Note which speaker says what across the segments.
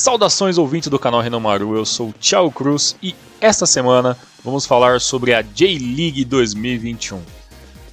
Speaker 1: Saudações ouvintes do canal Renomaru, eu sou o Thiago Cruz e esta semana vamos falar sobre a J-League 2021.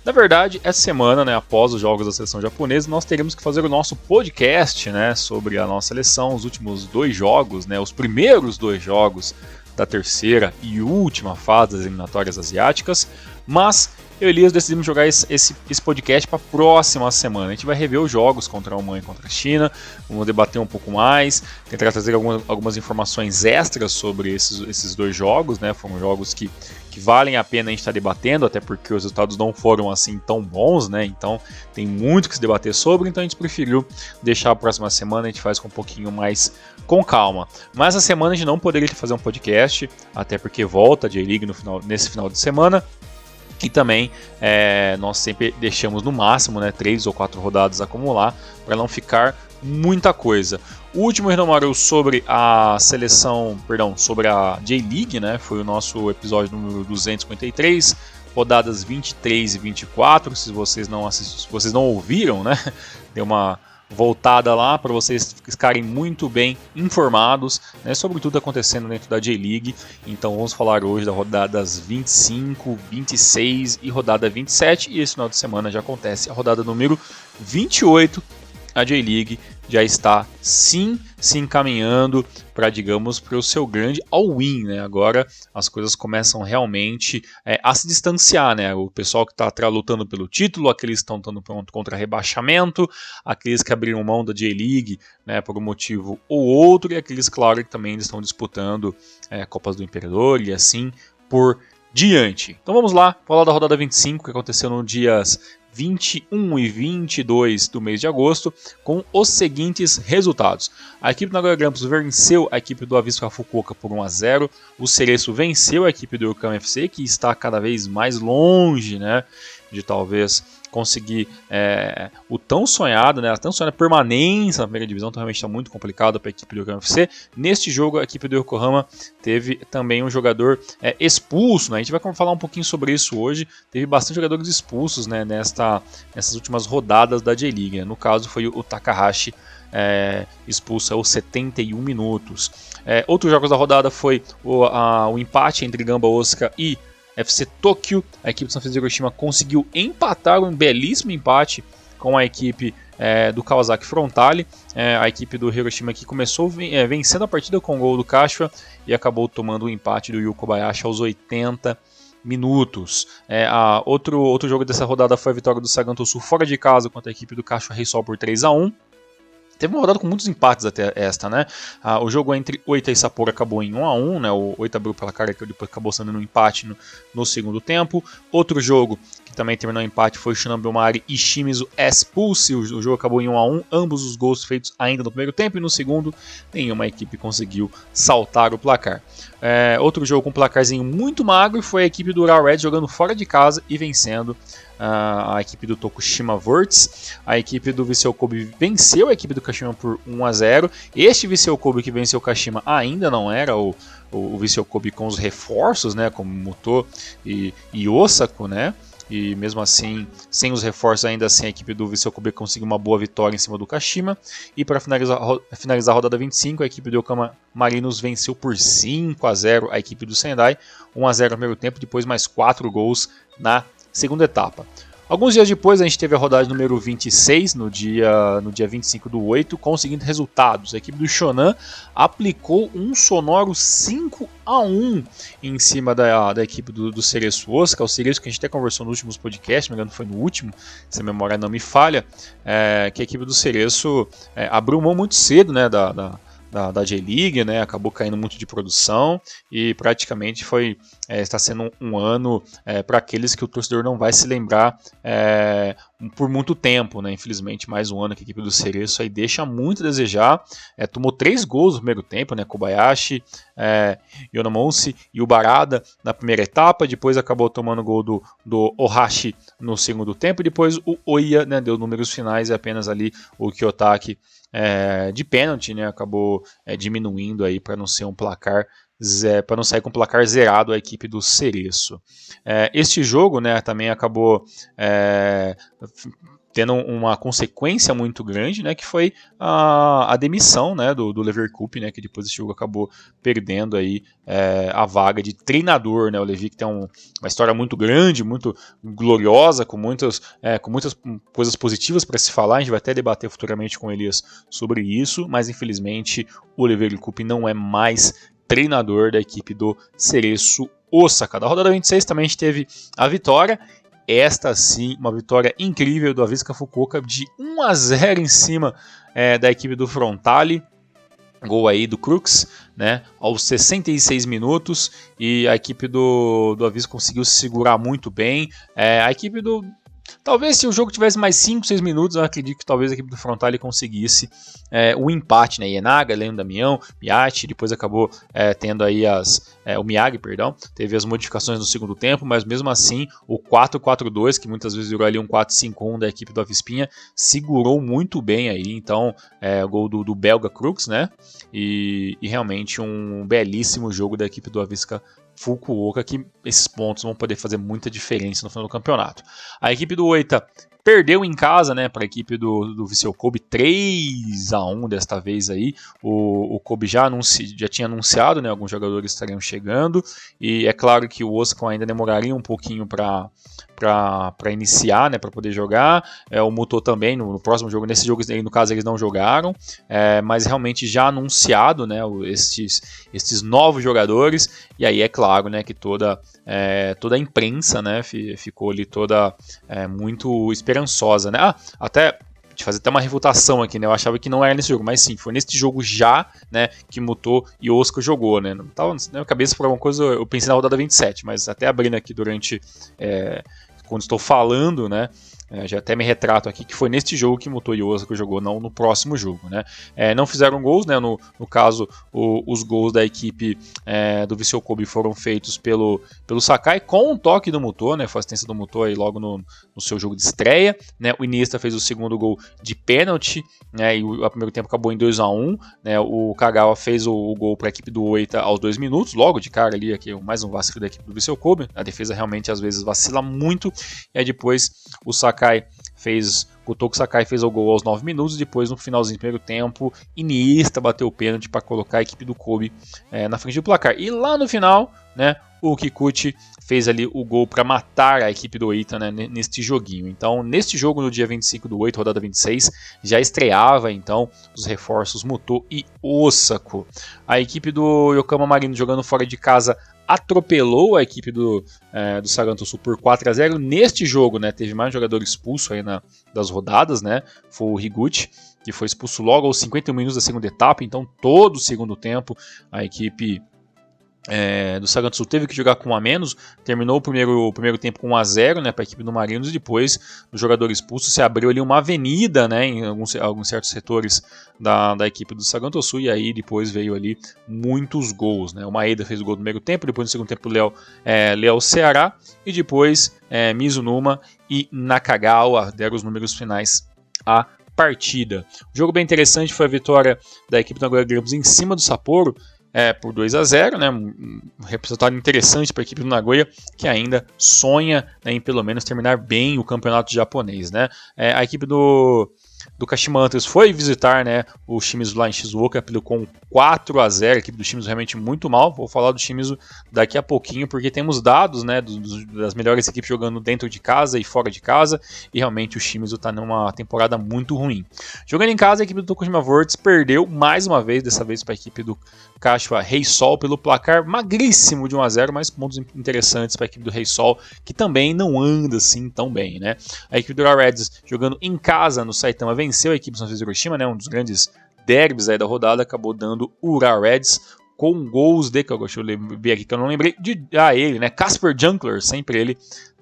Speaker 1: Na verdade, essa semana, após os jogos da seleção japonesa, nós teremos que fazer o nosso podcast, sobre a nossa seleção, os últimos dois jogos, os primeiros dois jogos da terceira e última fase das eliminatórias asiáticas, mas eu e Elias decidimos jogar esse podcast para a próxima semana. A gente vai rever os jogos contra a Alemanha e contra a China, vamos debater um pouco mais, tentar trazer algumas informações extras sobre esses dois jogos, Foram jogos que valem a pena a gente estar debatendo, até porque os resultados não foram assim tão bons, Então tem muito que se debater sobre, então a gente preferiu deixar a próxima semana, a gente faz com um pouquinho mais com calma. Mas essa semana a gente não poderia fazer um podcast, até porque volta a J-League nesse final de semana. E também nós sempre deixamos no máximo 3 ou 4 rodadas acumular para não ficar muita coisa. O último Renomaru sobre a seleção, sobre a J-League, foi o nosso episódio número 253, rodadas 23 e 24. Se vocês não assistiram, se vocês não ouviram, deu uma voltada lá para vocês ficarem muito bem informados sobre tudo acontecendo dentro da J-League. Então vamos falar hoje da rodadas 25, 26 e rodada 27, e esse final de semana já acontece a rodada número 28. A J-League já está sim se encaminhando para, para o seu grande all-in, Agora as coisas começam realmente a se distanciar, O pessoal que está lutando pelo título, aqueles que estão lutando contra rebaixamento, aqueles que abriram mão da J-League, por um motivo ou outro, e aqueles, claro, que também estão disputando Copas do Imperador e assim por diante. Então vamos lá, falar da rodada 25, que aconteceu no dias 21 e 22 do mês de agosto, com os seguintes resultados. A equipe do Nagoya Grampus venceu a equipe do Avispa Fukuoka por 1-0. O Cereço venceu a equipe do Yokohama FC, que está cada vez mais longe, de talvez conseguir o tão sonhado, a tão sonhada permanência na primeira divisão. Então realmente está muito complicado para a equipe do Yokohama FC. Neste jogo, a equipe do Yokohama teve também um jogador expulso, A gente vai falar um pouquinho sobre isso hoje. Teve bastante jogadores expulsos, nessas últimas rodadas da J-League. No caso, foi o Takahashi expulso aos 71 minutos. Outros jogos da rodada foi o empate entre Gamba Osaka e FC Tokyo. A equipe do Sanfrecce Hiroshima conseguiu empatar um belíssimo empate com a equipe do Kawasaki Frontale. A equipe do Hiroshima aqui começou vencendo a partida com o gol do Kashiwa e acabou tomando o empate do Yu Kobayashi aos 80 minutos. Outro jogo dessa rodada foi a vitória do Sagan Tosu fora de casa contra a equipe do Kashiwa Reysol por 3-1. Teve uma rodada com muitos empates até esta, O jogo entre Oita e Sapporo acabou em 1-1, O Oita abriu pela cara, que depois acabou sendo um empate no segundo tempo. Outro jogo que também terminou em empate foi o Shinano Omari e Shimizu S-Pulse. O jogo acabou em 1-1, ambos os gols feitos ainda no primeiro tempo, e no segundo nenhuma equipe conseguiu saltar o placar. Outro jogo com um placarzinho muito magro foi a equipe do Ural Red jogando fora de casa e vencendo a equipe do Tokushima Verts. A equipe do Vissel Kobe venceu a equipe do Kashima por 1-0. Este Vissel Kobe que venceu o Kashima ainda não era o Vissel Kobe com os reforços, como Muto e Osako, E mesmo assim, sem os reforços, ainda assim a equipe do Vissel Kobe conseguiu uma boa vitória em cima do Kashima. E para finalizar a rodada 25, a equipe do Yokohama Marinos venceu por 5-0 a equipe do Sendai. 1-0 no primeiro tempo, depois mais 4 gols na segunda etapa. Alguns dias depois a gente teve a rodada número 26, no dia 25/8, com os seguintes resultados. A equipe do Shonan aplicou um sonoro 5-1 em cima da equipe do Cereço Osaka. O Cereço que a gente até conversou nos últimos podcasts, não me engano foi no último, se a memória não me falha, que a equipe do Cereço abriu mão muito cedo da J-League, acabou caindo muito de produção e praticamente está sendo um ano para aqueles que o torcedor não vai se lembrar por muito tempo, Infelizmente, mais um ano que a equipe do Cereço aí deixa muito a desejar. Tomou 3 gols no primeiro tempo, Kobayashi, Yonamonsi e o Barada na primeira etapa, depois acabou tomando gol do Ohashi no segundo tempo, e depois o Oya deu números finais e apenas ali o Kiyotaki de pênalti, acabou diminuindo aí para não ser um placar para não sair com o placar zerado a equipe do Cereço. Este jogo também acabou tendo uma consequência muito grande, né, que foi a demissão, né, do Leverkusen, né, que depois esse jogo acabou perdendo aí a vaga de treinador, né, o Levi que tem uma história muito grande, muito gloriosa, com muitas coisas positivas para se falar, a gente vai até debater futuramente com o Elias sobre isso, mas infelizmente o Leverkusen não é mais treinador da equipe do Cereço Osaka. Da rodada 26 também a gente teve a vitória. Esta sim, uma vitória incrível do Aviska Fukuoka de 1-0 em cima da equipe do Frontale. Gol aí do Crux, né, aos 66 minutos. E a equipe do Aviska conseguiu se segurar muito bem. A equipe do... Talvez se o jogo tivesse mais 5, 6 minutos, eu acredito que talvez a equipe do Frontale conseguisse o empate, né? Ienaga, Leandro Damião, Miyachi, depois acabou tendo aí o Miyagi, perdão, teve as modificações no segundo tempo, mas mesmo assim o 4-4-2, que muitas vezes virou ali um 4-5-1 da equipe do Avispinha, segurou muito bem aí, então o gol do belga Crux, né? E realmente um belíssimo jogo da equipe do Aviska Fukuoka, que esses pontos vão poder fazer muita diferença no final do campeonato. A equipe do Oita perdeu em casa, né, para a equipe do Vissel Kobe 3-1 desta vez aí. O Kobe já tinha anunciado, né, alguns jogadores estariam chegando, e é claro que o Osaka ainda demoraria um pouquinho para iniciar, né, para poder jogar. O Muto também no próximo jogo, nesse jogo no caso eles não jogaram, mas realmente já anunciado, né, estes novos jogadores, e aí é claro, né, que toda a imprensa, né, ficou ali toda muito esperançosa, né? Até de fazer até uma refutação aqui, né? Eu achava que não era nesse jogo, mas sim, foi nesse jogo já, né, que Muto e Osaka jogou, né? Não tava na minha cabeça por alguma coisa, eu pensei na rodada 27, mas até abrindo aqui durante quando estou falando, né? Já até me retrato aqui que foi neste jogo que Muto e Osaka jogou, não no próximo jogo, né? Não fizeram gols, né? No caso, os gols da equipe do Vissel Kobe foram feitos pelo Sakai com um toque do Muto, né? Foi a assistência do Muto aí logo no seu jogo de estreia, né? O Iniesta fez o segundo gol de pênalti, né? E o primeiro tempo acabou em 2-1, né? O Kagawa fez o gol para a equipe do Oita aos 2 minutos, logo de cara ali, aqui mais um vacilo da equipe do Vissel Kobe. A defesa realmente às vezes vacila muito, e aí depois o Gotoku Sakai fez o gol aos 9 minutos, depois no finalzinho do primeiro tempo, Iniesta bateu o pênalti para colocar a equipe do Kobe na frente do placar. E lá no final, né, o Kikuchi fez ali o gol para matar a equipe do Oita, né, neste joguinho. Então, neste jogo, no dia 25 do 8, rodada 26, já estreava então os reforços Muto e Osaka. A equipe do Yokohama Marino jogando fora de casa atropelou a equipe do Saganto Sul por 4-0. Neste jogo, né, teve mais um jogador expulso aí das rodadas, né, foi o Higuchi, que foi expulso logo aos 51 minutos da segunda etapa. Então todo o segundo tempo a equipe do Saganto Sul teve que jogar com um a menos, terminou o primeiro tempo com 1-0, né, para a equipe do Marinos, e depois o jogador expulso se abriu ali uma avenida, né, em alguns certos setores da equipe do Saganto Sul, e aí depois veio ali muitos gols, né. O Maeda fez o gol no primeiro tempo, depois no segundo tempo o Léo Ceará, e depois Mizunuma e Nakagawa deram os números finais à partida. O jogo bem interessante foi a vitória da equipe do Nagoya Grampus em cima do Sapporo, por 2-0, né, um resultado interessante para a equipe do Nagoya, que ainda sonha, né, em pelo menos terminar bem o campeonato japonês, né. A equipe do Kashima Antlers foi visitar, né, o Shimizu lá em Shizuoka, aplicou 4-0, a equipe do Shimizu realmente muito mal. Vou falar do Shimizu daqui a pouquinho, porque temos dados, né, das melhores equipes jogando dentro de casa e fora de casa, e realmente o Shimizu está numa temporada muito ruim. Jogando em casa, a equipe do Tokushima Vortex perdeu mais uma vez, dessa vez para a equipe do Kashiwa Reysol pelo placar magríssimo de 1-0, mas pontos interessantes para a equipe do Reysol, que também não anda assim tão bem, né. A equipe do Ura Reds jogando em casa no Saitama venceu a equipe do São Francisco Hiroshima, né, um dos grandes derbys aí da rodada, acabou dando Ura Reds com gols de, que eu ver aqui que eu não lembrei, ele, né, Casper Junkler, sempre ele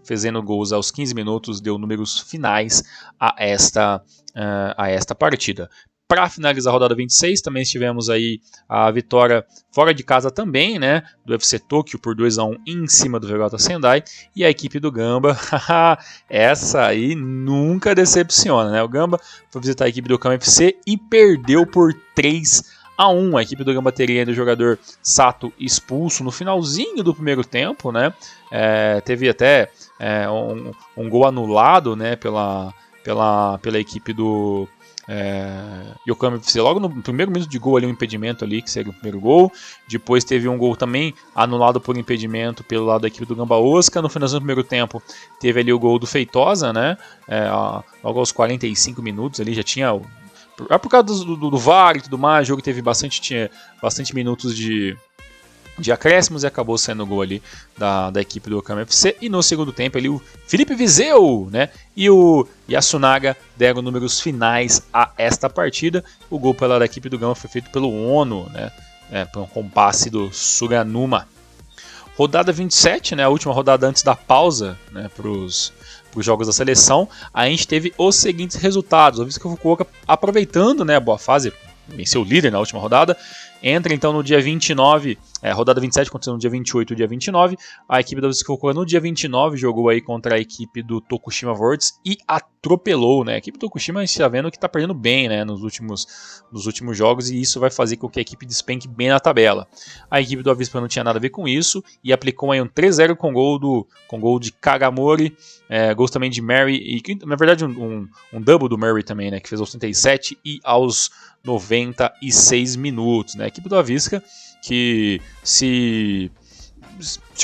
Speaker 1: fazendo gols aos 15 minutos, deu números finais a esta partida. Para finalizar a rodada 26, também tivemos aí a vitória fora de casa também, né, do UFC Tokyo por 2-1 em cima do VJ Sendai, e a equipe do Gamba, essa aí nunca decepciona, né, o Gamba foi visitar a equipe do Kama FC e perdeu por 3-1, a equipe do Gamba teria ainda o jogador Sato expulso no finalzinho do primeiro tempo, né, teve até um gol anulado, né, pela equipe do Yokohama FC. Logo no primeiro minuto de gol ali, um impedimento ali, que seria o primeiro gol. Depois teve um gol também anulado por impedimento pelo lado da equipe do Gamba Osaka. No finalzinho do primeiro tempo teve ali o gol do Feitosa, né? Logo aos 45 minutos ali já tinha... por causa do VAR e tudo mais, o jogo tinha bastante minutos de acréscimos e acabou sendo o gol ali da equipe do Yokohama FC. E no segundo tempo ali o Felipe Viseu, né, e o Yasunaga deram números finais a esta partida. O gol pela da equipe do Gamba foi feito pelo Ono, né, com um passe do Suganuma. Rodada 27, né, a última rodada antes da pausa, né, para os jogos da seleção, a gente teve os seguintes resultados. O Wisła Fukuoka, aproveitando, né, a boa fase, venceu o líder na última rodada, entra então no dia 29, rodada 27 aconteceu no dia 28 e dia 29, a equipe da Wisła Fukuoka no dia 29 jogou aí contra a equipe do Tokushima Vortis e atropelou, né, a equipe do Tokushima a gente está vendo que está perdendo bem, né, nos últimos jogos, e isso vai fazer com que a equipe despenque bem na tabela. A equipe do Avispa não tinha nada a ver com isso e aplicou aí um 3-0 com gol de Kagamori, gols também de Mary, e na verdade um double do Murray também, né, que fez aos 37 e aos 96 minutos, né? A equipe do Avisca que se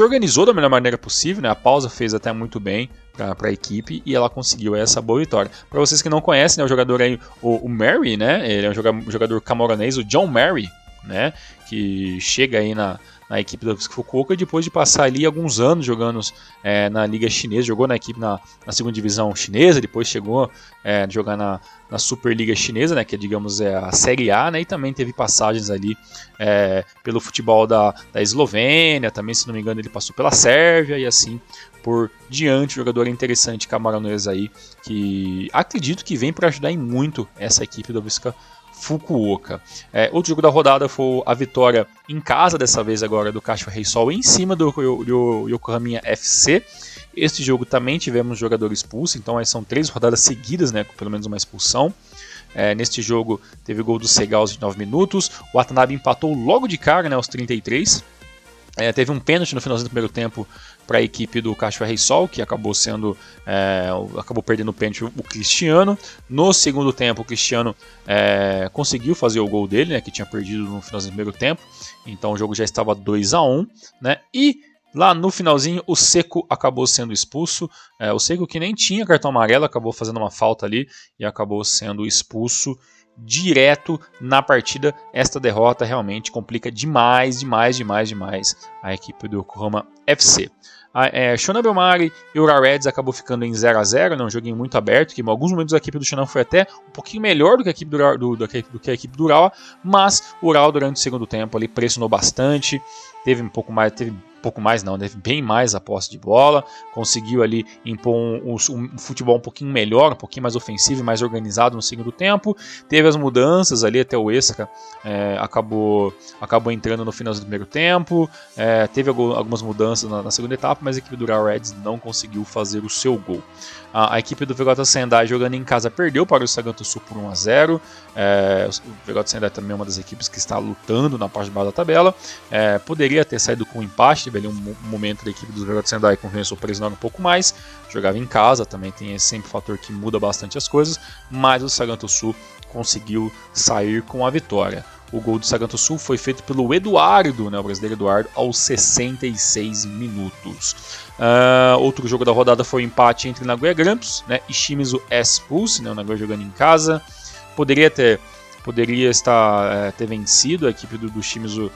Speaker 1: organizou da melhor maneira possível, né? A pausa fez até muito bem para a equipe e ela conseguiu essa boa vitória. Para vocês que não conhecem, né, o jogador aí, o Murray, né? Ele é um jogador camoranês, o John Murray, né? Que chega aí na equipe do Fukuoka depois de passar ali alguns anos jogando na Liga Chinesa, jogou na equipe na segunda divisão chinesa, depois chegou a jogar na Superliga Chinesa, né, que digamos é a Série A, né, e também teve passagens ali pelo futebol da Eslovênia, também se não me engano ele passou pela Sérvia e assim por diante. Jogador interessante camaronês aí, que acredito que vem para ajudar em muito essa equipe do Wisła Fukuoka. Outro jogo da rodada foi a vitória em casa, dessa vez agora do Kashiwa Reysol em cima do Yokohama FC. Este jogo também tivemos jogador expulso, então são 3 rodadas seguidas, né, com pelo menos uma expulsão. Neste jogo teve gol do Sega aos 29 minutos, o Watanabe empatou logo de cara, né, aos 33. Teve um pênalti no finalzinho do primeiro tempo para a equipe do Kashiwa Reysol, que acabou perdendo o pênalti o Cristiano. No segundo tempo, o Cristiano conseguiu fazer o gol dele, né, que tinha perdido no finalzinho do primeiro tempo. Então o jogo já estava 2-1, né? E lá no finalzinho o Seco acabou sendo expulso. O Seco, que nem tinha cartão amarelo, acabou fazendo uma falta ali e acabou sendo expulso direto na partida. Esta derrota realmente complica demais a equipe do Yokohama FC. Shonan Bellmare e o Ura Reds acabou ficando em 0-0, né, um joguinho muito aberto, que em alguns momentos a equipe do Shonan foi até um pouquinho melhor do que a equipe do a equipe do Urawa, mas o Urawa durante o segundo tempo ali pressionou bastante, teve bem mais a posse de bola, conseguiu ali impor um futebol um pouquinho melhor, um pouquinho mais ofensivo e mais organizado no segundo tempo. Teve as mudanças ali, até o Esaka acabou entrando no finalzinho do primeiro tempo, teve algumas mudanças na segunda etapa, mas a equipe do Urawa Reds não conseguiu fazer o seu gol. A equipe do Vegeta Sendai, jogando em casa, perdeu para o Saganto Sul por 1-0. O Vegeta Sendai também é uma das equipes que está lutando na parte de baixo da tabela. Poderia ter saído com um empate, teve ali um momento da equipe do Vegeta Sendai que começou a pressionar um pouco mais. Jogava em casa, também tem esse sempre fator que muda bastante as coisas, mas o Saganto Sul conseguiu sair com a vitória. O gol do Saganto Sul foi feito pelo Eduardo, né, o brasileiro Eduardo, aos 66 minutos. Outro jogo da rodada foi o empate entre Nagoya Grampus, né, e Shimizu S-Pulse, né, o Nagoya jogando em casa. Poderia ter vencido. A equipe do Shimizu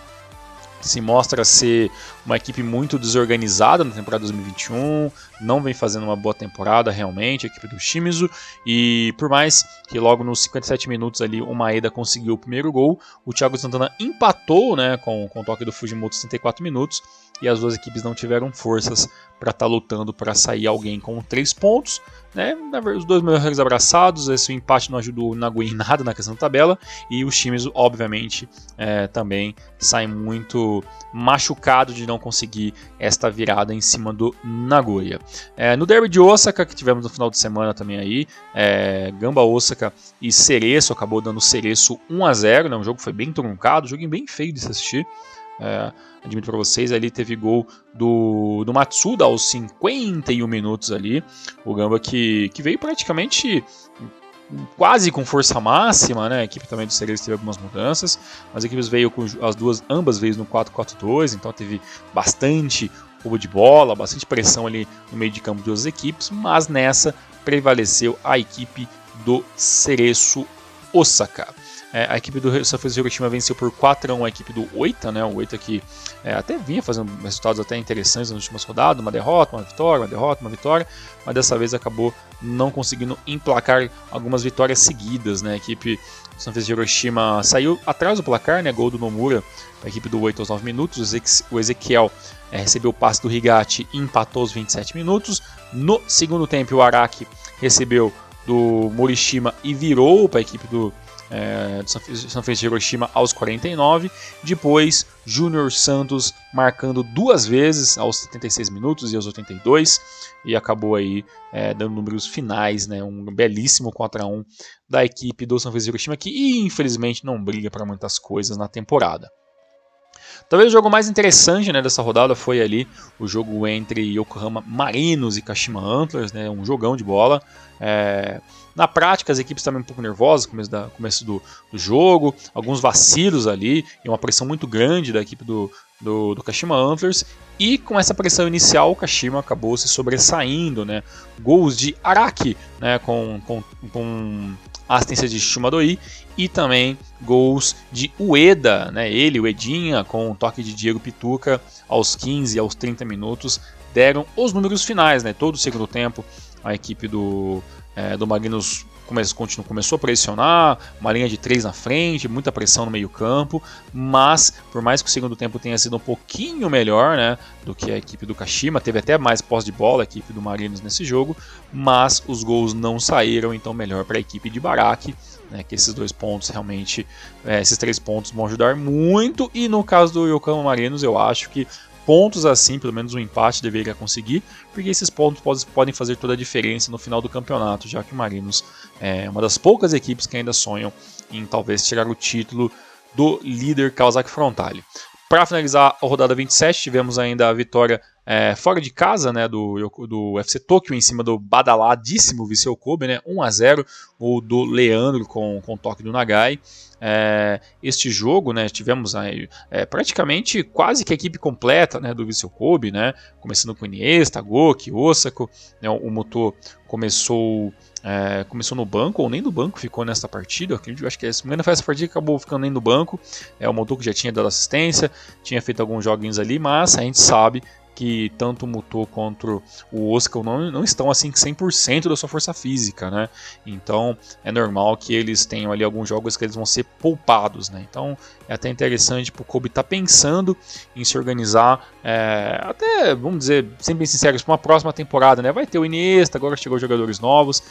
Speaker 1: se mostra ser uma equipe muito desorganizada na temporada 2021, não vem fazendo uma boa temporada realmente, a equipe do Shimizu, e por mais que logo nos 57 minutos ali o Maeda conseguiu o primeiro gol, o Thiago Santana empatou, né, com o toque do Fujimoto 64 minutos, e as duas equipes não tiveram forças para estar lutando para sair alguém com 3 pontos, né? Os dois melhores abraçados. Esse empate não ajudou o Nagoya em nada na questão da tabela, e o Shimizu obviamente também sai muito machucado de não conseguir esta virada em cima do Nagoya. No derby de Osaka, que tivemos no final de semana também aí, Gamba Osaka e Cereço, acabou dando Cereço 1-0, né? Um jogo que foi bem truncado, um jogo bem feio de se assistir. admito para vocês, ali teve gol do Matsuda aos 51 minutos ali, o Gamba que veio praticamente quase com força máxima, né? A equipe também do Cerezo teve algumas mudanças, mas a equipe veio com ambas veio no 4-4-2, então teve bastante roubo de bola, bastante pressão ali no meio de campo de duas equipes, mas nessa prevaleceu a equipe do Cerezo Osaka. A equipe do Sanfrecce Hiroshima venceu por 4-1 a equipe do Oita, né? O Oita que até vinha fazendo resultados até interessantes nas últimas rodadas, uma derrota, uma vitória, uma derrota, uma vitória, mas dessa vez acabou não conseguindo emplacar algumas vitórias seguidas, né? A equipe do Sanfrecce Hiroshima saiu atrás do placar, né? Gol do Nomura, a equipe do Oita aos 9 minutos, o Ezequiel recebeu o passe do Higati e empatou aos 27 minutos. No segundo tempo o Araki recebeu do Morishima e virou para a equipe do Sanfrecce Hiroshima aos 49, depois Júnior Santos marcando duas vezes aos 76 minutos e aos 82 e acabou aí dando números finais, né, um belíssimo 4-1 da equipe do Sanfrecce Hiroshima que infelizmente não briga para muitas coisas na temporada. Talvez o jogo mais interessante, né, dessa rodada foi ali o jogo entre Yokohama Marinos e Kashima Antlers, né, um jogão de bola. Na prática, as equipes estavam um pouco nervosas no começo do jogo, alguns vacilos ali e uma pressão muito grande da equipe do Kashima Antlers. E com essa pressão inicial, o Kashima acabou se sobressaindo, né? Gols de Araki, né, com a assistência de Shumadoi, e também gols de Ueda, né, o Edinha, com o toque de Diego Pituca aos 15 e aos 30 minutos, deram os números finais, né, todo o segundo tempo. A equipe do Marinos começou a pressionar, uma linha de 3 na frente, muita pressão no meio campo, mas por mais que o segundo tempo tenha sido um pouquinho melhor, né, do que a equipe do Kashima, teve até mais posse de bola a equipe do Marinos nesse jogo, mas os gols não saíram, então melhor para a equipe de Baraki, né, que esses 2 pontos realmente, esses 3 pontos vão ajudar muito, e no caso do Yokohama Marinos eu acho que pontos assim, pelo menos um empate deveria conseguir, porque esses pontos podem fazer toda a diferença no final do campeonato, já que o Marinos é uma das poucas equipes que ainda sonham em talvez tirar o título do líder Kawasaki Frontale. Para finalizar a rodada 27, tivemos ainda a vitória fora de casa, né, do FC Tokyo em cima do badaladíssimo Vissel Kobe, né, 1-0, o do Leandro com o toque do Nagai. Este jogo, né, tivemos aí, praticamente quase que a equipe completa, né, do Vissel Kobe, né, começando com Iniesta, Goki, Osako, né, o Muto começou no banco, ou nem no banco ficou nessa partida. Eu acho que se não me engano foi essa partida que acabou ficando nem no banco. O Motoko já tinha dado assistência, tinha feito alguns joguinhos ali, mas a gente sabe que tanto o Muto quanto o Osaka não estão assim 100% da sua força física, né? Então é normal que eles tenham ali alguns jogos que eles vão ser poupados, né? Então é até interessante para o Kobe estar pensando em se organizar, até, vamos dizer, sendo bem sinceros, para uma próxima temporada, né? Vai ter o Iniesta, agora chegou jogadores novos.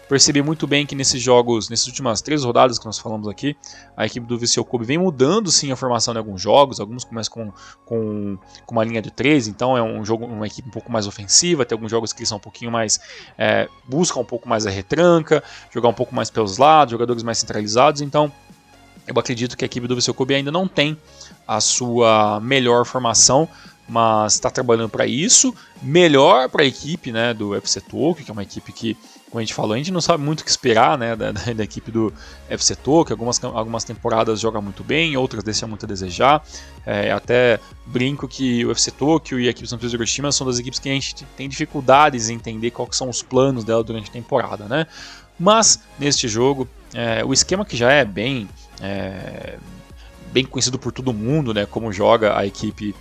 Speaker 1: Percebi muito bem que nesses jogos, nessas últimas 3 rodadas que nós falamos aqui, a equipe do Vissel Kobe vem mudando sim a formação de alguns jogos, alguns começam com uma linha de 3, então é uma equipe um pouco mais ofensiva, tem alguns jogos que são um pouquinho mais, buscam um pouco mais a retranca, jogar um pouco mais pelos lados, jogadores mais centralizados, então eu acredito que a equipe do Vissel Kobe ainda não tem a sua melhor formação, mas está trabalhando para isso, melhor para a equipe, né, do FC Tokyo, que é uma equipe que, como a gente falou, a gente não sabe muito o que esperar, né, da equipe do FC Tokyo. Algumas temporadas joga muito bem, outras deixam muito a desejar. Até brinco que o FC Tokyo e a equipe do Sanfrecce Hiroshima são das equipes que a gente tem dificuldades em entender quais são os planos dela durante a temporada, né? Mas neste jogo, o esquema que já é bem conhecido por todo mundo, né, como joga a equipe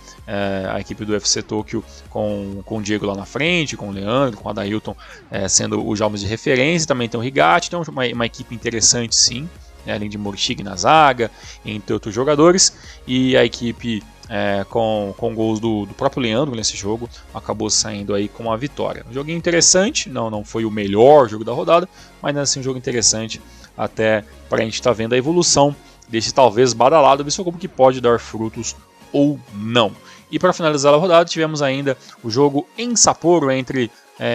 Speaker 1: do FC Tokyo com o Diego lá na frente, com o Leandro, com o Adailton sendo os jogos de referência, também tem o Higati, então uma equipe interessante sim, né, além de Morishige na zaga, entre outros jogadores, e a equipe com gols do próprio Leandro nesse jogo, acabou saindo aí com a vitória. Um joguinho interessante, não foi o melhor jogo da rodada, mas assim, um jogo interessante até para a gente estar vendo a evolução desse talvez badalado Vissel Kobe, que pode dar frutos ou não. E para finalizar a rodada, tivemos ainda o jogo em Sapporo entre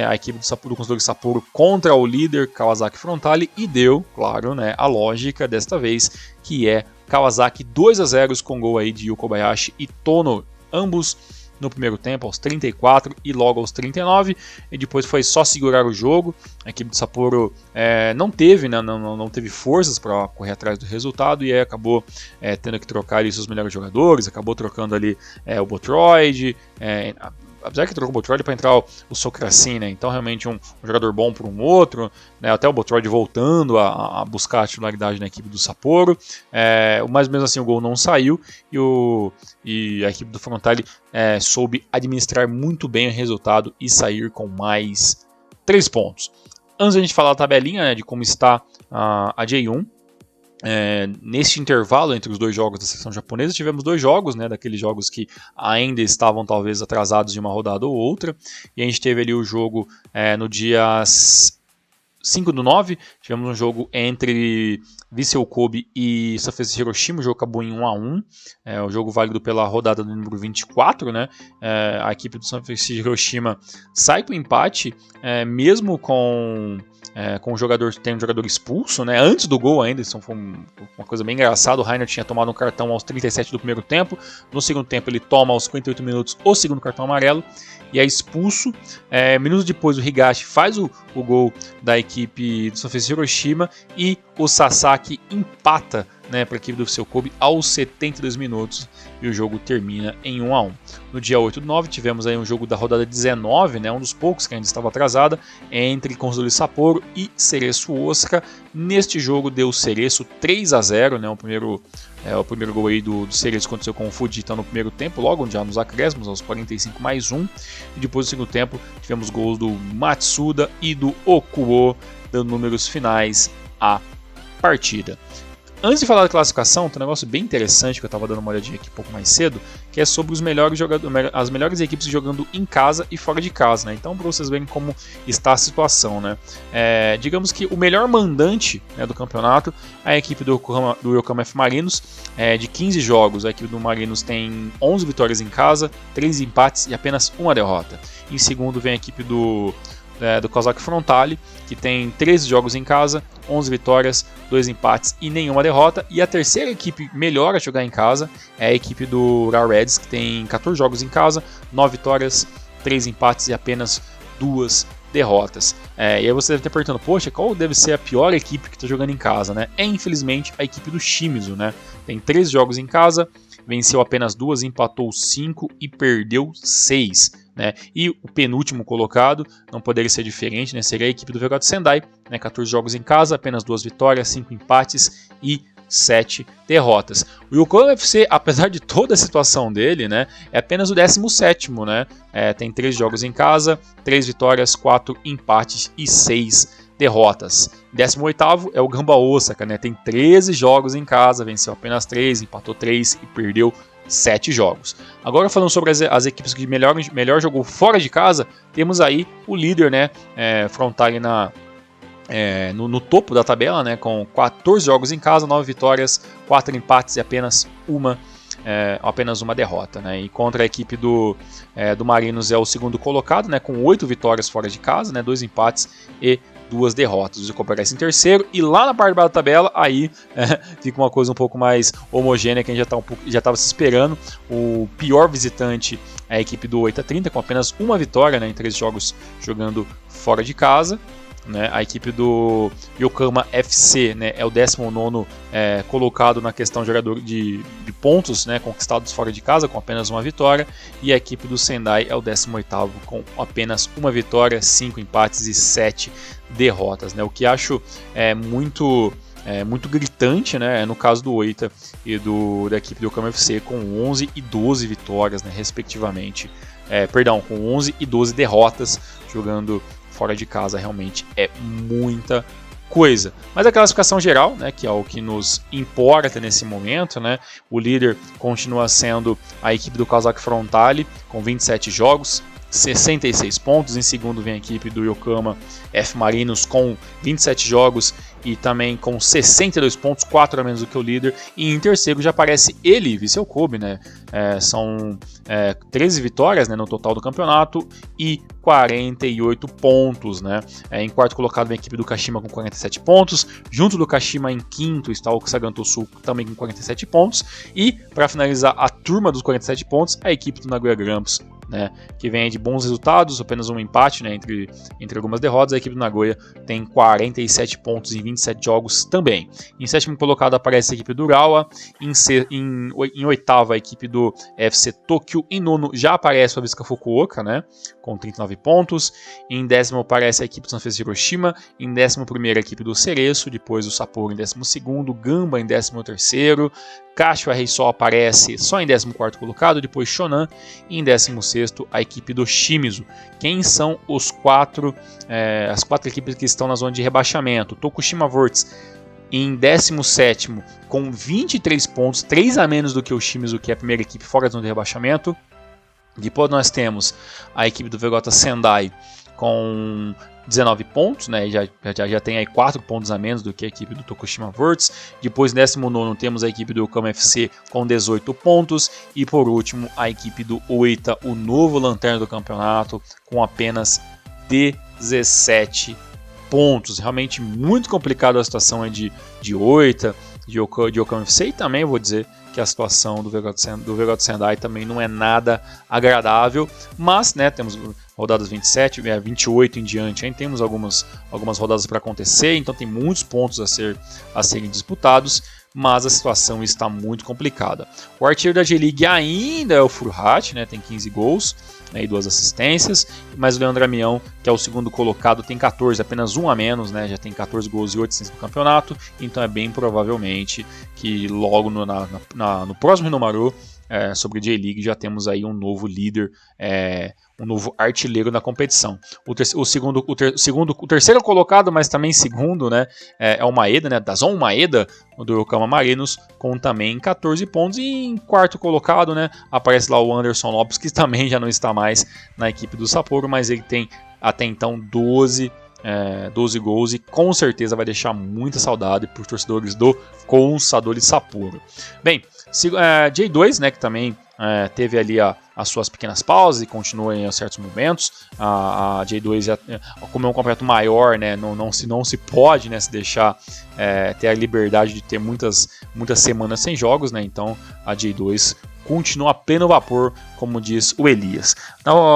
Speaker 1: a equipe do Consultor Sapporo contra o líder Kawasaki Frontale, e deu, claro, né, a lógica desta vez, que é Kawasaki 2-0 com gol aí de Yu Kobayashi e Tono, ambos no primeiro tempo, aos 34 e logo aos 39, e depois foi só segurar o jogo. A equipe do Sapporo não teve forças para correr atrás do resultado e acabou tendo que trocar ali seus melhores jogadores, acabou trocando ali o Botroid, apesar que trocou o Botroid para entrar o Sokrasin, né? Então realmente um jogador bom por um outro, né? Até o Botroid voltando a buscar a titularidade na equipe do Sapporo, mas mesmo assim o gol não saiu e a equipe do Frontale soube administrar muito bem o resultado e sair com mais 3 pontos. Antes da gente falar da tabelinha, né, de como está a J1, neste intervalo entre os dois jogos da seleção japonesa, tivemos 2 jogos, né, daqueles jogos que ainda estavam talvez atrasados de uma rodada ou outra, e a gente teve ali o jogo no dia 5/9, tivemos um jogo entre Vissel Kobe e Sanfrecce Hiroshima. O jogo acabou em 1-1, o jogo válido pela rodada do número 24, né? A equipe do Sanfrecce Hiroshima sai com empate, mesmo com um jogador expulso, né? Antes do gol ainda. Isso foi uma coisa bem engraçada. O Rainer tinha tomado um cartão aos 37 do primeiro tempo, no segundo tempo ele toma aos 58 minutos o segundo cartão amarelo e é expulso. Minutos depois o Higashi faz o gol da equipe do Sanfrecce Hiroshima e o Sasaki empata, né, para a equipe do Vissel Kobe aos 72 minutos e o jogo termina em 1-1. No dia 8/9 tivemos aí um jogo da rodada 19, né, um dos poucos que ainda estava atrasada, entre Console Sapporo e Cereço Osaka. Neste jogo deu Cereço 3-0, né, o primeiro gol aí do Cereço aconteceu com o Fujita no primeiro tempo, logo já nos acréscimos, aos 45+1, e depois no segundo tempo tivemos gols do Matsuda e do Okuo, dando números finais à partida. Antes de falar da classificação, tem um negócio bem interessante que eu estava dando uma olhadinha aqui um pouco mais cedo, que é sobre as melhores equipes jogando em casa e fora de casa, né? Então, para vocês verem como está a situação, né? Digamos que o melhor mandante, né, do campeonato é a equipe do Yokohama F Marinos, de 15 jogos. A equipe do Marinos tem 11 vitórias em casa, 3 empates e apenas 1 derrota. Em segundo vem a equipe do Kawasaki Frontale, que tem 13 jogos em casa, 11 vitórias, 2 empates e nenhuma derrota. E a terceira equipe melhor a jogar em casa é a equipe do Raw Reds, que tem 14 jogos em casa, 9 vitórias, 3 empates e apenas 2 derrotas. E aí você deve estar perguntando, poxa, qual deve ser a pior equipe que está jogando em casa, né? Infelizmente a equipe do Shimizu, né? Tem 13 jogos em casa, venceu apenas 2, empatou 5 e perdeu 6. Né? E o penúltimo colocado não poderia ser diferente, né? Seria a equipe do Vegato Sendai, né? 14 jogos em casa, apenas 2 vitórias, 5 empates e 7 derrotas. O Yokohama FC, apesar de toda a situação dele, né, é apenas o 17º, né? Tem 3 jogos em casa, 3 vitórias, 4 empates e 6 derrotas. 18º é o Gamba Osaka, né? Tem 13 jogos em casa, venceu apenas 3, empatou 3 e perdeu 7 jogos. Agora falando sobre as equipes que melhor jogou fora de casa, temos aí o líder, né, Frontale no topo da tabela, né, com 14 jogos em casa, 9 vitórias, 4 empates e apenas uma derrota, né? E contra a equipe do Marinos é o segundo colocado, né, com 8 vitórias fora de casa, né, 2 empates e 2 derrotas. O Yokohama aparece em terceiro e lá na parte de baixo da tabela aí fica uma coisa um pouco mais homogênea que a gente já estava se esperando. O pior visitante é a equipe do 8-30 com apenas uma vitória, né, em 3 jogos jogando fora de casa. Né, a equipe do Yokohama FC, né, é o 19º colocado na questão de pontos, né, conquistados fora de casa, com apenas uma vitória, e a equipe do Sendai é o 18º com apenas uma vitória, 5 empates e 7 derrotas. Né, o que acho muito gritante, né, no caso do Oita e da equipe do Yokohama FC, com 11 e 12 vitórias, né, respectivamente. Com 11 e 12 derrotas jogando fora de casa, realmente é muita coisa. Mas a classificação geral, né, que é o que nos importa nesse momento, né, o líder continua sendo a equipe do Kawasaki Frontale, com 27 jogos, 66 pontos. Em segundo vem a equipe do Yokohama F Marinos com 27 jogos e também com 62 pontos, 4 a menos do que o líder. E em terceiro já aparece ele, Vissel Kobe, né? São 13 vitórias, né, no total do campeonato e 48 pontos, né? Em quarto colocado vem a equipe do Kashima com 47 pontos. Junto do Kashima em quinto está o Saganto Sul também com 47 pontos. E para finalizar a turma dos 47 pontos, a equipe do Nagoya Grampus, né, que vem de bons resultados, apenas um empate, né, entre algumas derrotas. A equipe do Nagoya tem 47 pontos em 27 jogos também. Em sétimo colocado aparece a equipe do Urawa, em oitavo a equipe do FC Tokyo, em nono já aparece o Visca Fukuoka, né, com 39 pontos, em décimo aparece a equipe do Sanfrecce Hiroshima, em décimo primeiro a equipe do Cereço, depois o Sapporo em décimo segundo, Gamba em décimo terceiro, Kashiwa Reysol aparece só em 14º colocado, depois Shonan e em 16º a equipe do Shimizu. Quem são as quatro equipes que estão na zona de rebaixamento? Tokushima Verts em 17º com 23 pontos, 3 a menos do que o Shimizu, que é a primeira equipe fora da zona de rebaixamento. Depois nós temos a equipe do Vegota Sendai com 19 pontos, né? Já tem aí 4 pontos a menos do que a equipe do Tokushima Verts. Depois, em 19º, temos a equipe do Yokohama FC com 18 pontos. E por último, a equipe do Oita, o novo lanterna do campeonato, com apenas 17 pontos. Realmente muito complicada a situação de Oita, de Yokohama FC, e também vou dizer que a situação do Vegota Sendai também não é nada agradável, mas, né, temos rodadas 27, 28 em diante, aí temos algumas rodadas para acontecer, então tem muitos pontos a serem disputados, mas a situação está muito complicada. O artilheiro da J-League ainda é o Furuhashi, né, tem 15 gols, né, e 2 assistências, mas o Leandro Amião, que é o segundo colocado, tem 14, apenas um a menos, né, já tem 14 gols e 8 assistências no campeonato, então é bem provavelmente que logo no próximo Hinomaru, sobre J-League, já temos aí um novo líder, um novo artilheiro na competição. O terceiro colocado, mas também segundo, né, é o Maeda, né, Dazon Maeda, do Yokohama Marinos, com também 14 pontos. E em quarto colocado, né, aparece lá o Anderson Lopes, que também já não está mais na equipe do Sapporo, mas ele tem até então 12 gols e com certeza vai deixar muita saudade para os torcedores do Consadole Sapporo. Bem, J2, né, que também teve ali as suas pequenas pausas e continua em certos momentos. A J2, como é um campeonato maior, né, não se pode, né, se deixar ter a liberdade de ter muitas semanas sem jogos, né, então a J2 continua a pleno vapor, como diz o Elias.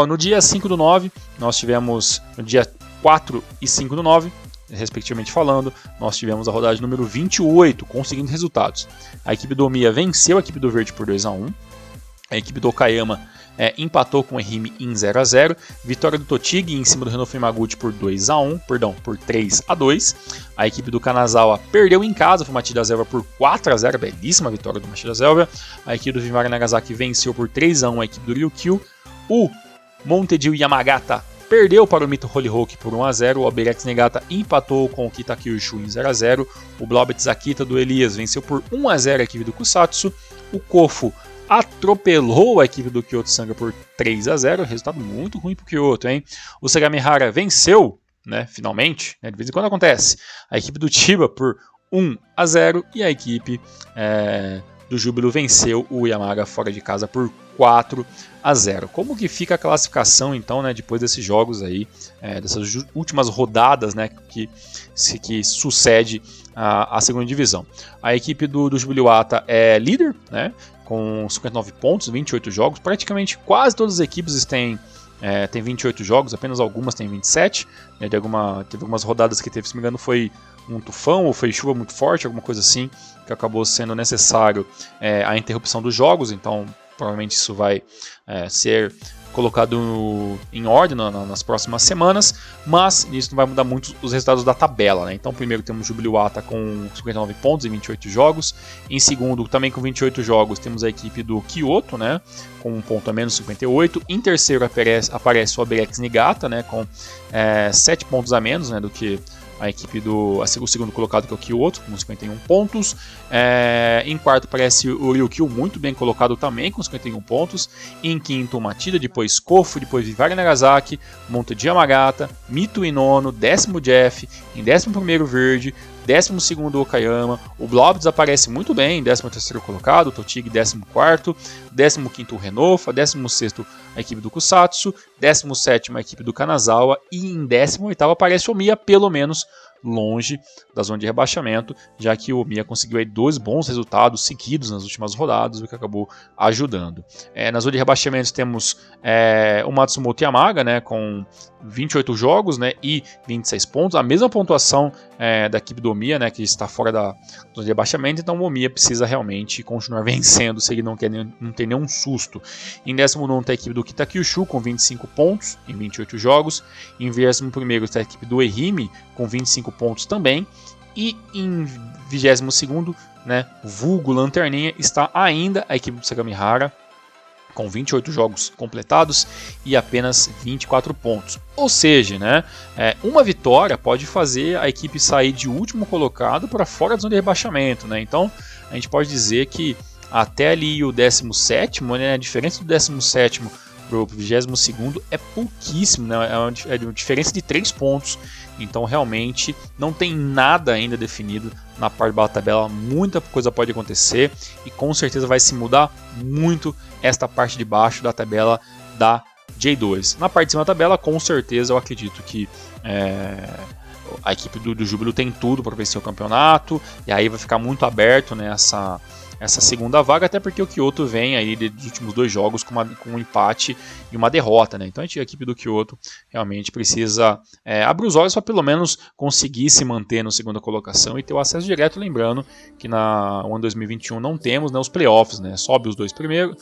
Speaker 1: No dia 5/9, nós tivemos, no dia 4 e 5/9, respectivamente falando, nós tivemos a rodada número 28, com os seguintes resultados. A equipe do Omiya venceu a equipe do Verde por 2-1. A equipe do Okayama empatou com o Ehime em 0-0. Vitória do Tochigi em cima do Renouf Yamaguchi por 3-2. A equipe do Kanazawa perdeu em casa, foi Machida Zelva por 4-0, belíssima vitória do Machida Zelva. A equipe do Vimari Nagasaki venceu por 3-1 a equipe do Ryukyu. O Montedio Yamagata perdeu para o Mito Hollyhock por 1-0, o Oberex Negata empatou com o Kitakyushu em 0-0, o Blobet Akita do Elias venceu por 1-0 a equipe do Kusatsu, o Kofu atropelou a equipe do Kyoto Sanga por 3-0, resultado muito ruim para o Kyoto, hein? O Sagamihara venceu, né, finalmente, né, de vez em quando acontece, a equipe do Chiba por 1-0 e a equipe do Júbilo venceu o Yamaga fora de casa por 4-0. Como que fica a classificação então, né, depois desses jogos aí, dessas últimas rodadas, né, que sucede a segunda divisão? A equipe do Jubiluata é líder, né, com 59 pontos, 28 jogos. Praticamente quase todas as equipes têm 28 jogos, apenas algumas têm 27. Né, teve algumas rodadas que teve, se não me engano, foi um tufão ou foi chuva muito forte, alguma coisa assim, que acabou sendo necessário a interrupção dos jogos, então provavelmente isso vai ser colocado em ordem nas próximas semanas, mas isso não vai mudar muito os resultados da tabela, né? Então primeiro temos o Jubiluata com 59 pontos em 28 jogos, em segundo também com 28 jogos temos a equipe do Kyoto, né, com 1 ponto a menos, 58, em terceiro aparece o Oberex Niigata, né, com 7 pontos a menos, né, do que a equipe o segundo colocado, que é o Kyoto, com 51 pontos. Em quarto aparece o Ryukyu, muito bem colocado também, com 51 pontos. Em quinto, o Machida, depois Kofu, depois Vivare Nagasaki, Monte de Yamagata, Mito em nono, décimo Jeff, em 11º Verde, 12º o Okayama, o Blob desaparece muito bem, 13º colocado, o Totig 14º, 15º o Renofa, 16º a equipe do Kusatsu, 17º a equipe do Kanazawa e em 18º aparece o Omiya, pelo menos longe da zona de rebaixamento, já que o Omiya conseguiu aí 2 bons resultados seguidos nas últimas rodadas, o que acabou ajudando. Na zona de rebaixamento temos o Matsumoto Yamaga, né, com 28 jogos, né, e 26 pontos, a mesma pontuação da equipe do Omiya, né, que está fora da zona de rebaixamento, então o Omiya precisa realmente continuar vencendo se ele não quer não ter nenhum susto. Em 19º está a equipe do Kitakyushu com 25 pontos em 28 jogos, em 21º está a equipe do Ehime com 25 pontos também, e em 22º, né, vulgo Lanterninha, está ainda a equipe do Sagamihara com 28 jogos completados e apenas 24 pontos. Ou seja, né, uma vitória pode fazer a equipe sair de último colocado para fora da zona de rebaixamento. Né? Então a gente pode dizer que até ali o 17º, né, a diferença do 17º para o 22º é pouquíssimo, né? É uma diferença de 3 pontos. Então realmente não tem nada ainda definido na parte de baixo da tabela, muita coisa pode acontecer e com certeza vai se mudar muito esta parte de baixo da tabela da J2. Na parte de cima da tabela, com certeza eu acredito que a equipe do Júbilo tem tudo para vencer o campeonato e aí vai ficar muito aberto, né, essa segunda vaga, até porque o Kyoto vem aí dos últimos 2 jogos com um empate e uma derrota, né? Então a equipe do Kyoto realmente precisa abrir os olhos para pelo menos conseguir se manter na segunda colocação e ter o acesso direto, lembrando que na ano 2021 não temos, né, os playoffs, né? Sobe os 2 primeiros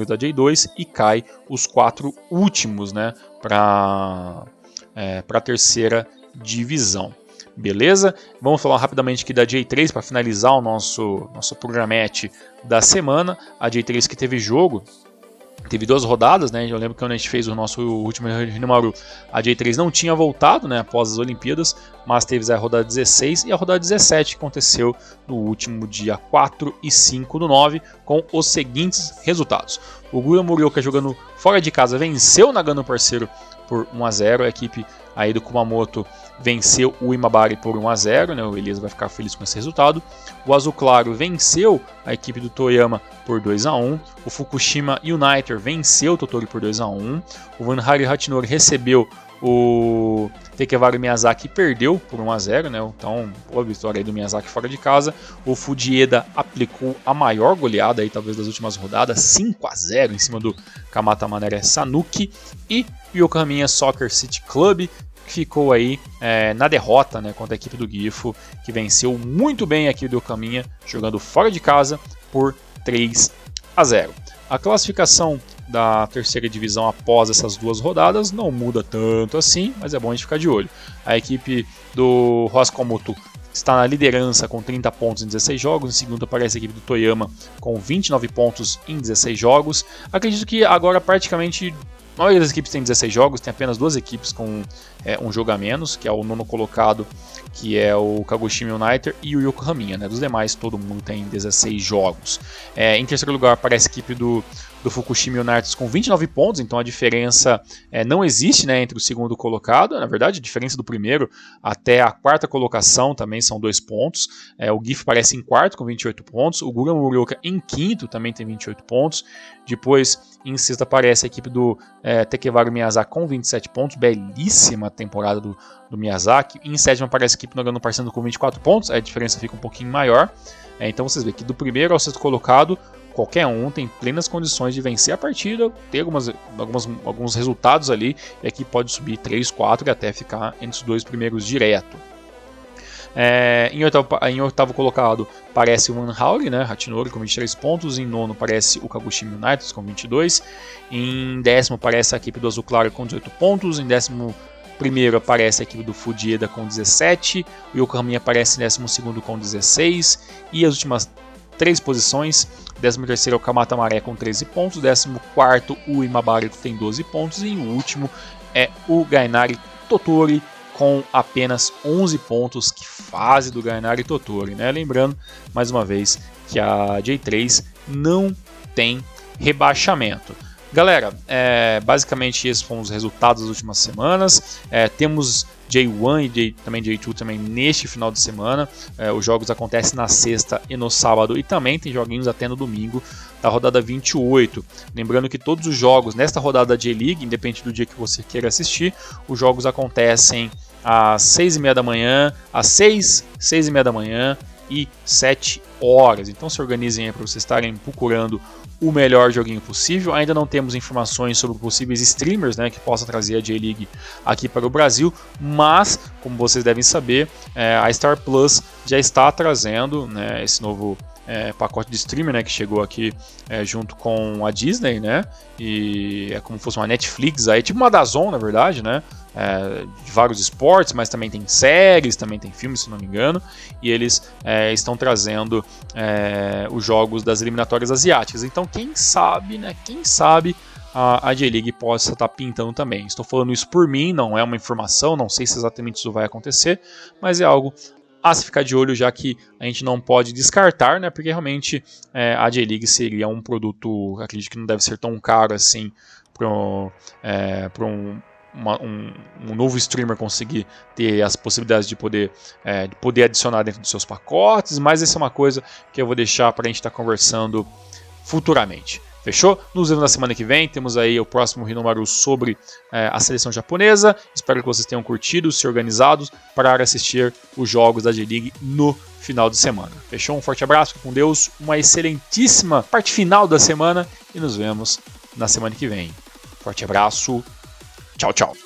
Speaker 1: da J2 e cai os 4 últimos, né, para a terceira divisão. Beleza? Vamos falar rapidamente aqui da J3 para finalizar o nosso programete da semana. A J3 que teve jogo, teve 2 rodadas, né? Eu lembro que quando a gente fez o nosso último Hinomaru, a J3 não tinha voltado, né, após as Olimpíadas, mas teve a rodada 16 e a rodada 17 que aconteceu no último dia 4 e 5/9 com os seguintes resultados. O Gura Morioka jogando fora de casa venceu o Nagano Parceiro por 1-0, a equipe aí do Kumamoto venceu o Imabari por 1-0, né? O Elias vai ficar feliz com esse resultado. O Azul Claro venceu a equipe do Toyama por 2-1. O Fukushima United venceu o Tottori por 2-1. O Vanhari Hachinori recebeu o Takevaru Miyazaki e perdeu por 1-0, né? Então, boa vitória aí do Miyazaki fora de casa. O Fujieda aplicou a maior goleada aí, talvez das últimas rodadas, 5-0 em cima do Kamata Manere Sanuki. E o Yokohama Soccer City Club ficou aí na derrota, né, contra a equipe do Gifu, que venceu muito bem aqui do Yokohama, jogando fora de casa por 3-0. A classificação da terceira divisão após essas 2 rodadas não muda tanto assim, mas é bom a gente ficar de olho. A equipe do Roscomoto está na liderança com 30 pontos em 16 jogos, em segundo aparece a equipe do Toyama com 29 pontos em 16 jogos. Acredito que agora praticamente a maioria das equipes tem 16 jogos, tem apenas 2 equipes com um jogo a menos, que é o 9º colocado, que é o Kagoshima United, e o Yokohama, né? Dos demais, todo mundo tem 16 jogos. Em terceiro lugar aparece a equipe do Fukushima United com 29 pontos, então a diferença não existe, né, entre o segundo colocado. Na verdade, a diferença do primeiro até a 4ª colocação também são 2 pontos. O GIF aparece em 4º com 28 pontos, o Gura Morioka em 5º também tem 28 pontos. Depois, em 6º aparece a equipe do Takevaru Miyazaki com 27 pontos, belíssima temporada do Miyazaki. E em 7º aparece a equipe do Nagano Parceiro com 24 pontos, a diferença fica um pouquinho maior. Então vocês veem que do primeiro ao 6º colocado, qualquer um tem plenas condições de vencer a partida, ter alguns resultados ali, e aqui pode subir 3, 4 e até ficar entre os 2 primeiros direto. Em oitavo colocado aparece o Vanhari, né, Hachinori com 23 pontos. Em 9º aparece o Kagoshima United com 22. Em 10º aparece a equipe do Azul Claro com 18 pontos. Em 11º aparece a equipe do Fujieda com 17. O Yokohama aparece em 12º com 16. E as últimas 3 posições, 13º é o Kamata Maré com 13 pontos, 14º o Imabari tem 12 pontos e o último é o Gainari Tottori com apenas 11 pontos. Que fase do Gainari Tottori, né? Lembrando, mais uma vez, que a J3 não tem rebaixamento. Galera, basicamente esses foram os resultados das últimas semanas. Temos J1 e também J2 também neste final de semana. Os jogos acontecem na sexta e no sábado, e também tem joguinhos até no domingo da rodada 28. Lembrando que todos os jogos nesta rodada da J-League, independente do dia que você queira assistir, os jogos acontecem às 6h30 da manhã, às 6h30 da manhã e 7 horas. Então se organizem aí para vocês estarem procurando o melhor joguinho possível. Ainda não temos informações sobre possíveis streamers, né, que possam trazer a J-League aqui para o Brasil, mas, como vocês devem saber, a Star Plus já está trazendo, né, esse novo pacote de streamer, né, que chegou aqui junto com a Disney, né, e é como se fosse uma Netflix, aí, tipo uma DAZN, na verdade, né, de vários esportes, mas também tem séries, também tem filmes, se não me engano, e eles estão trazendo os jogos das eliminatórias asiáticas. Então, quem sabe, né, a J-League possa estar pintando também. Estou falando isso por mim, não é uma informação, não sei se exatamente isso vai acontecer, mas é algo a se ficar de olho, já que a gente não pode descartar, né, porque realmente a J-League seria um produto, acredito que não deve ser tão caro assim para um novo streamer conseguir ter as possibilidades de poder adicionar dentro dos seus pacotes, mas essa é uma coisa que eu vou deixar para a gente estar conversando futuramente. Fechou? Nos vemos na semana que vem. Temos aí o próximo Hinomaru sobre a seleção japonesa. Espero que vocês tenham curtido, se organizados para assistir os jogos da J-League no final de semana. Fechou? Um forte abraço, com Deus, uma excelentíssima parte final da semana e nos vemos na semana que vem. Forte abraço. Tchau, tchau.